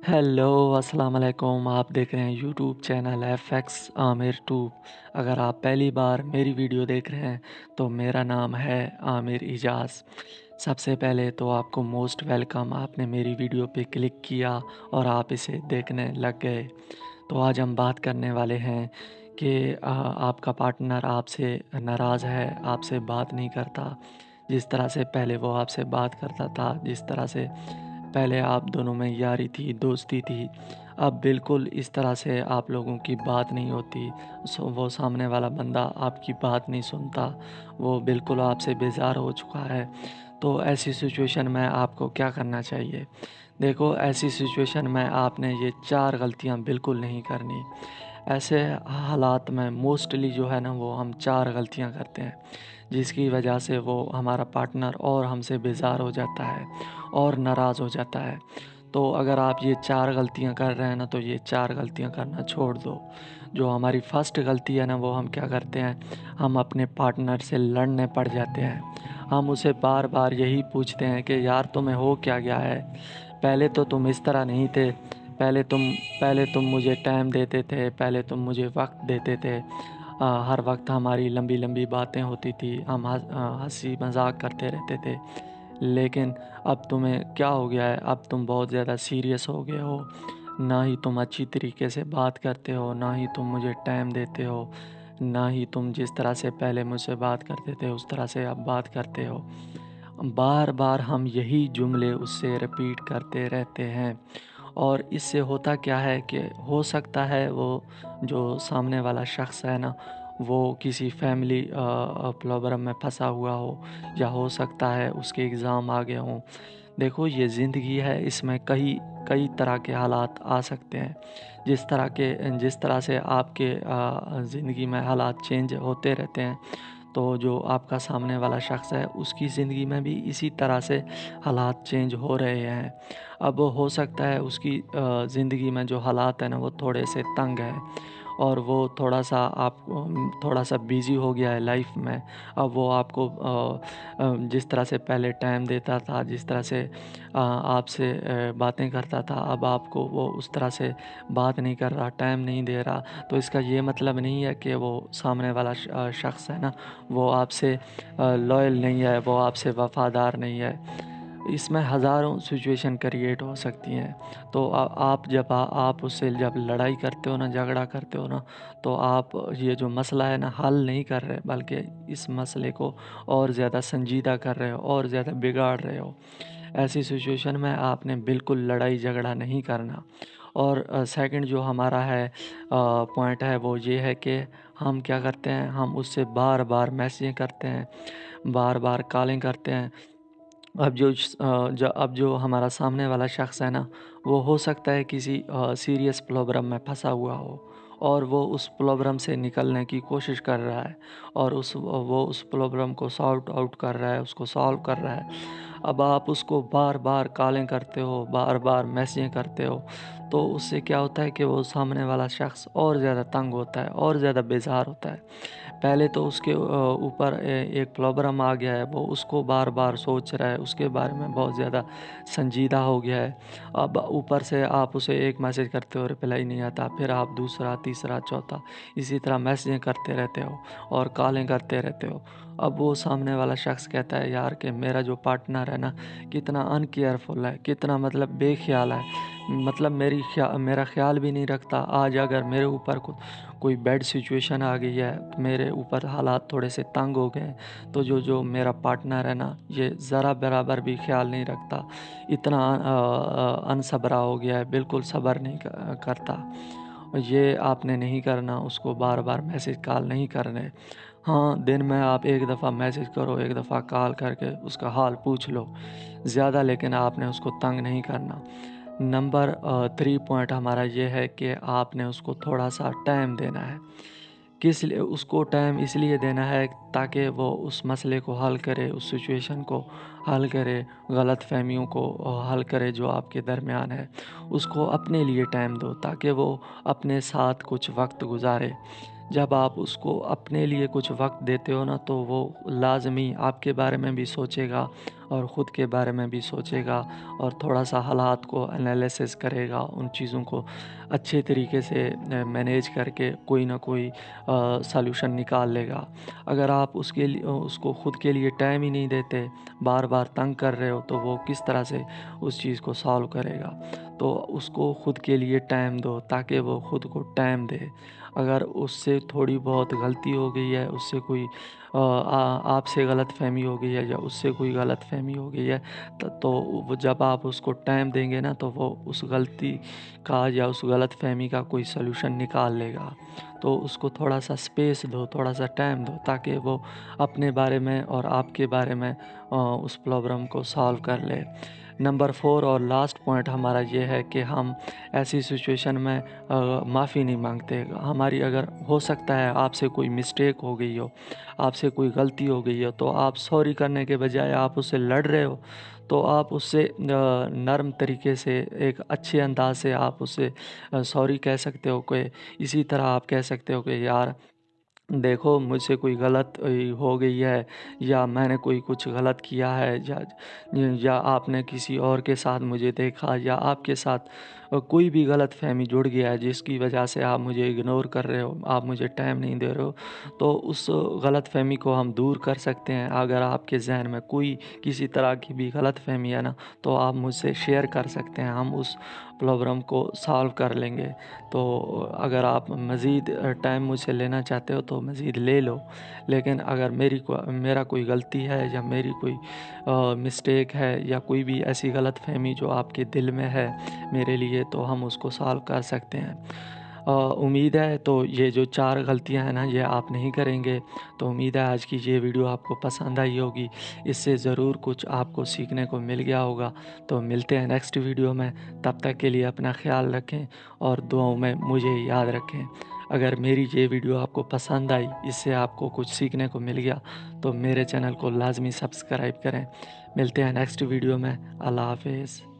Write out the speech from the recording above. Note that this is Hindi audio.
हेलो, अस्सलाम वालेकुम। आप देख रहे हैं YouTube channel FX Aamir tube. अगर आप पहली बार मेरी वीडियो देख रहे हैं तो मेरा नाम है आमिर इजाज़। सबसे पहले तो आपको मोस्ट वेलकम। आपने मेरी वीडियो पे क्लिक किया और आप इसे देखने लग गए। तो आज हम बात करने वाले हैं कि आपका पार्टनर आपसे नाराज़ है, आपसे बात नहीं करता जिस तरह से पहले वो आपसे बात करता था, जिस तरह से पहले आप दोनों में यारी थी, दोस्ती थी। अब बिल्कुल इस तरह से आप लोगों की बात नहीं होती। वो सामने वाला बंदा आपकी बात नहीं सुनता, वो बिल्कुल आपसे बेज़ार हो चुका है। तो ऐसी सिचुएशन में आपको क्या करना चाहिए? देखो, ऐसी सिचुएशन में आपने ये 4 गलतियाँ बिल्कुल नहीं करनी। ऐसे हालात में मोस्टली जो है ना, वो हम 4 गलतियाँ करते हैं, जिसकी वजह से वो हमारा पार्टनर और हमसे बेज़ार हो जाता है और नाराज़ हो जाता है। तो अगर आप ये 4 गलतियाँ कर रहे हैं ना, तो ये 4 गलतियाँ करना छोड़ दो। जो हमारी फर्स्ट गलती है ना, वो हम क्या करते हैं, हम अपने पार्टनर से लड़ने पड़ जाते हैं। हम उसे बार-बार यही पूछते हैं कि यार तुम्हें हो क्या गया है? पहले तो तुम इस तरह नहीं थे। पहले तुम पहले तुम मुझे टाइम देते थे, पहले तुम मुझे वक़्त देते थे। हर वक़्त हमारी लंबी-लंबी बातें होती थी, हम हँसी मज़ाक करते रहते थे। लेकिन अब तुम्हें क्या हो गया है? अब तुम बहुत ज़्यादा सीरियस हो गए हो। ना ही तुम अच्छी तरीके से बात करते हो, ना ही तुम मुझे टाइम देते हो, ना ही तुम जिस तरह से पहले मुझसे बात करते थे उस तरह से अब बात करते हो। बार-बार हम यही जुमले उससे रिपीट करते रहते हैं और इससे होता क्या है कि हो सकता है वो जो सामने वाला शख़्स है ना, वो किसी फैमिली प्रॉब्लम में फँसा हुआ हो, या हो सकता है उसके एग्ज़ाम आ गए हों। देखो, ये ज़िंदगी है, इसमें कई कई तरह के हालात आ सकते हैं। जिस तरह से आपके ज़िंदगी में हालात चेंज होते रहते हैं, तो जो आपका सामने वाला शख़्स है उसकी ज़िंदगी में भी इसी तरह से हालात चेंज हो रहे हैं। अब हो सकता है उसकी ज़िंदगी में जो हालात हैं ना, वो थोड़े से तंग हैं और वो थोड़ा-सा बिज़ी हो गया है लाइफ़ में। अब वो आपको जिस तरह से पहले टाइम देता था, जिस तरह से आपसे बातें करता था, अब आपको वो उस तरह से बात नहीं कर रहा, टाइम नहीं दे रहा। तो इसका ये मतलब नहीं है कि वो सामने वाला शख़्स है ना, वो आपसे लॉयल नहीं है, वो आपसे वफ़ादार नहीं है। इसमें हज़ारों सिचुएशन क्रिएट हो सकती हैं। तो आप उससे जब लड़ाई करते हो ना, झगड़ा करते हो ना, तो आप ये जो मसला है ना, हल नहीं कर रहे, बल्कि इस मसले को और ज़्यादा संजीदा कर रहे हो और ज़्यादा बिगाड़ रहे हो। ऐसी सिचुएशन में आपने बिल्कुल लड़ाई झगड़ा नहीं करना। और सेकंड जो हमारा है पॉइंट है, वो ये है कि हम क्या करते हैं, हम उससे बार-बार मैसेजें करते हैं, बार-बार कॉलिंग करते हैं। अब जो हमारा सामने वाला शख़्स है ना, वो हो सकता है किसी सीरियस प्रॉब्लम में फँसा हुआ हो और वो उस प्रॉब्लम से निकलने की कोशिश कर रहा है और वो उस प्रॉब्लम को सॉर्ट आउट कर रहा है, उसको सॉल्व कर रहा है। अब आप उसको बार-बार कॉलें करते हो, बार-बार मैसेजें करते हो, तो उससे क्या होता है कि वो सामने वाला शख़्स और ज़्यादा तंग होता है और ज़्यादा बेज़ार होता है। पहले तो उसके ऊपर एक प्रॉब्लम आ गया है, वो उसको बार-बार सोच रहा है, उसके बारे में बहुत ज़्यादा संजीदा हो गया है। अब ऊपर से आप उसे एक मैसेज करते हो, रिप्लाई नहीं आता, फिर आप दूसरा, तीसरा, चौथा इसी तरह मैसेजें करते रहते हो और कॉलें करते रहते हो। अब वो सामने वाला शख़्स कहता है यार कि मेरा जो पार्टनर है ना, कितना अनकेयरफुल है, कितना मतलब बेख़्याल है, मतलब मेरा ख़्याल भी नहीं रखता। आज अगर मेरे ऊपर कोई बैड सिचुएशन आ गई है, तो मेरे ऊपर हालात थोड़े से तंग हो गए हैं, तो जो मेरा पार्टनर है ना, ये ज़रा बराबर भी ख़्याल नहीं रखता, इतना अनसबरा हो गया है, बिल्कुल सब्र नहीं करता। ये आपने नहीं करना, उसको बार-बार मैसेज कॉल नहीं करने। हाँ, दिन में आप एक दफ़ा मैसेज करो, एक दफ़ा कॉल करके उसका हाल पूछ लो, ज़्यादा लेकिन आपने उसको तंग नहीं करना। नंबर 3 पॉइंट हमारा ये है कि आपने उसको थोड़ा-सा टाइम देना है। किस लिए उसको टाइम इसलिए देना है ताकि वो उस मसले को हल करे, उस सिचुएशन को हल करे, गलतफ़हमियों को हल करे जो आपके दरमियान है। उसको अपने लिए टाइम दो ताकि वो अपने साथ कुछ वक़्त गुज़ारे। जब आप उसको अपने लिए कुछ वक़्त देते हो ना, तो वो लाज़मी आपके बारे में भी सोचेगा और ख़ुद के बारे में भी सोचेगा और थोड़ा-सा हालात को एनालिसिस करेगा, उन चीज़ों को अच्छे तरीके से मैनेज करके कोई ना कोई सॉल्यूशन निकाल लेगा। अगर आप उसको ख़ुद के लिए टाइम ही नहीं देते, बार-बार तंग कर रहे हो, तो वो किस तरह से उस चीज़ को सॉल्व करेगा। तो उसको ख़ुद के लिए टाइम दो ताकि वो ख़ुद को टाइम दे। अगर उससे थोड़ी बहुत गलती हो गई है, उससे कोई आपसे गलतफ़हमी हो गई है या उससे कोई गलतफ़हमी हो गई है, तो वो जब आप उसको टाइम देंगे ना, तो वो उस गलती का या उस गलतफ़हमी का कोई सॉल्यूशन निकाल लेगा। तो उसको थोड़ा-सा स्पेस दो, थोड़ा-सा टाइम दो ताकि वो अपने बारे में और आपके बारे में उस प्रॉब्लम को सॉल्व कर ले। नंबर 4 और लास्ट पॉइंट हमारा ये है कि हम ऐसी सिचुएशन में माफ़ी नहीं माँगते। हमारी अगर हो सकता है आपसे कोई मिस्टेक हो गई हो, आपसे कोई गलती हो गई हो, तो आप सॉरी करने के बजाय आप उससे लड़ रहे हो, तो आप उससे नर्म तरीके से, एक अच्छे अंदाज़ से आप उससे सॉरी कह सकते हो। कि इसी तरह आप कह सकते हो कि यार देखो, मुझसे कोई गलत हो गई है, या मैंने कोई कुछ गलत किया है, या आपने किसी और के साथ मुझे देखा, या आपके साथ कोई भी गलतफ़हमी जुड़ गया है जिसकी वजह से आप मुझे इग्नोर कर रहे हो, आप मुझे टाइम नहीं दे रहे हो। तो उस गलतफ़हमी को हम दूर कर सकते हैं। अगर आपके ज़हन में कोई किसी तरह की भी गलतफ़हमी है ना, तो आप मुझसे शेयर कर सकते हैं, हम उस प्रॉब्लम को सॉल्व कर लेंगे। तो अगर आप मज़ीद टाइम मुझसे लेना चाहते हो तो मज़ीद ले लो। लेकिन अगर मेरा कोई गलती है या मेरी कोई मिस्टेक है या कोई भी ऐसी गलतफ़हमी जो आपके दिल में है मेरे लिए, तो हम उसको सॉल्व कर सकते हैं। उम्मीद है तो ये जो 4 गलतियाँ हैं ना, ये आप नहीं करेंगे। तो उम्मीद है आज की ये वीडियो आपको पसंद आई होगी। इससे ज़रूर कुछ आपको सीखने को मिल गया होगा। तो मिलते हैं नेक्स्ट वीडियो में। तब तक के लिए अपना ख़्याल रखें और दुआओं में मुझे याद रखें। अगर मेरी ये वीडियो आपको पसंद आई, इससे आपको कुछ सीखने को मिल गया, तो मेरे चैनल को लाज़मी सब्सक्राइब करें। मिलते हैं नेक्स्ट वीडियो में। अल्लाह हाफ़िज़।